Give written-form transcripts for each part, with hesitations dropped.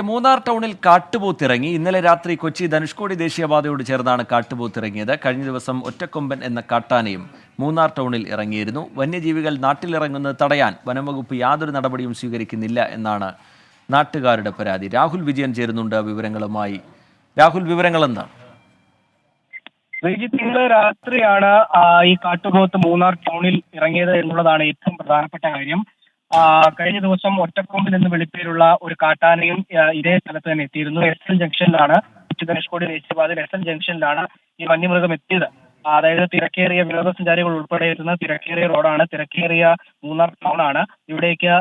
മൂന്നാർ ടൗണിൽ കാട്ടുപോത്തിറങ്ങി. ഇന്നലെ രാത്രി കൊച്ചി ധനുഷ്കോടി ദേശീയപാതയോട് ചേർന്നാണ് കാട്ടുപോത്തിറങ്ങിയത്. കഴിഞ്ഞ ദിവസം ഒറ്റക്കൊമ്പൻ എന്ന കാട്ടാനയും മൂന്നാർ ടൗണിൽ ഇറങ്ങിയിരുന്നു. വന്യജീവികൾ നാട്ടിലിറങ്ങുന്നത് തടയാൻ വനംവകുപ്പ് യാതൊരു നടപടിയും സ്വീകരിക്കുന്നില്ല എന്നാണ് നാട്ടുകാരുടെ പരാതി. രാഹുൽ വിജയൻ ചേരുന്നുണ്ട് വിവരങ്ങളുമായി. രാഹുൽ, വിവരങ്ങൾ എന്താണ്? ഇന്നലെ രാത്രിയാണ് ഈ കാട്ടുപോത്ത് മൂന്നാർ ടൗണിൽ ഇറങ്ങിയത് എന്നുള്ളതാണ് ഏറ്റവും പ്രധാനപ്പെട്ട കാര്യം. കഴിഞ്ഞ ദിവസം ഒറ്റക്കൊമ്പിൽ എന്ന് വിളിപ്പേരുള്ള ഒരു കാട്ടാനയും ഇതേ സ്ഥലത്ത് തന്നെ എത്തിയിരുന്നു. എസ് എൻ ജംഗ്ഷനിലാണ്, ധനുഷ്കോടി ദേശീയപാതയിൽ എസ് എൻ ജംഗ്ഷനിലാണ് ഈ വന്യമൃഗം എത്തിയത്. അതായത് തിരക്കേറിയ വിനോദസഞ്ചാരികൾ ഉൾപ്പെടെ എത്തുന്ന തിരക്കേറിയ റോഡാണ്, തിരക്കേറിയ മൂന്നാർ ടൗൺ ആണ്. ഇവിടേക്ക്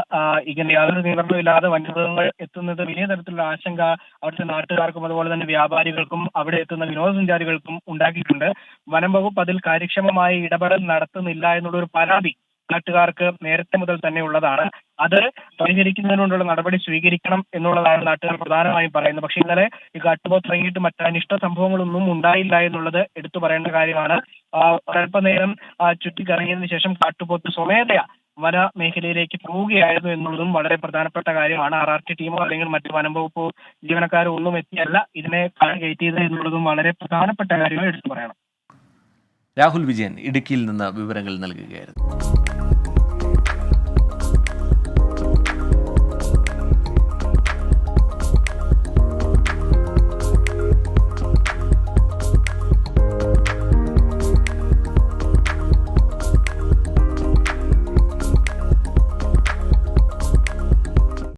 ഇങ്ങനെ യാതൊരു നിയന്ത്രണവും ഇല്ലാതെ വന്യമൃഗങ്ങൾ എത്തുന്നത് വലിയ തരത്തിലുള്ള ആശങ്ക അവിടുത്തെ നാട്ടുകാർക്കും അതുപോലെ തന്നെ വ്യാപാരികൾക്കും അവിടെ എത്തുന്ന വിനോദസഞ്ചാരികൾക്കും ഉണ്ടാക്കിയിട്ടുണ്ട്. വനം വകുപ്പ് അതിൽ കാര്യക്ഷമമായി ഇടപെടൽ നടത്തുന്നില്ല എന്നുള്ള ഒരു പരാതി നാട്ടുകാർക്ക് നേരത്തെ മുതൽ തന്നെ ഉള്ളതാണ്. അത് പരിഹരിക്കുന്നതിനുള്ള നടപടി സ്വീകരിക്കണം എന്നുള്ളതാണ് നാട്ടുകാർ പ്രധാനമായും പറയുന്നത്. പക്ഷെ ഇന്നലെ ഈ കാട്ടുപോത്ത് ഇറങ്ങിയിട്ട് മറ്റ് അനിഷ്ട സംഭവങ്ങളൊന്നും ഉണ്ടായില്ല എന്നുള്ളത് എടുത്തു പറയേണ്ട കാര്യമാണ്. ഒരല്പനേരം ചുറ്റിക്കറങ്ങിയതിനു ശേഷം കാട്ടുപോത്ത് സ്വമേധയാ വന മേഖലയിലേക്ക് പോവുകയായിരുന്നു എന്നുള്ളതും വളരെ പ്രധാനപ്പെട്ട കാര്യമാണ്. RRT ടീമോ അല്ലെങ്കിൽ മറ്റ് വനം വകുപ്പ് ജീവനക്കാരോ ഒന്നും എത്തിയല്ല ഇതിനെ കയറ്റിയത് എന്നുള്ളതും വളരെ പ്രധാനപ്പെട്ട കാര്യങ്ങൾ എടുത്തു പറയണം. രാഹുൽ വിജയൻ ഇടുക്കിയിൽ നിന്ന് വിവരങ്ങൾ നൽകുകയായിരുന്നു.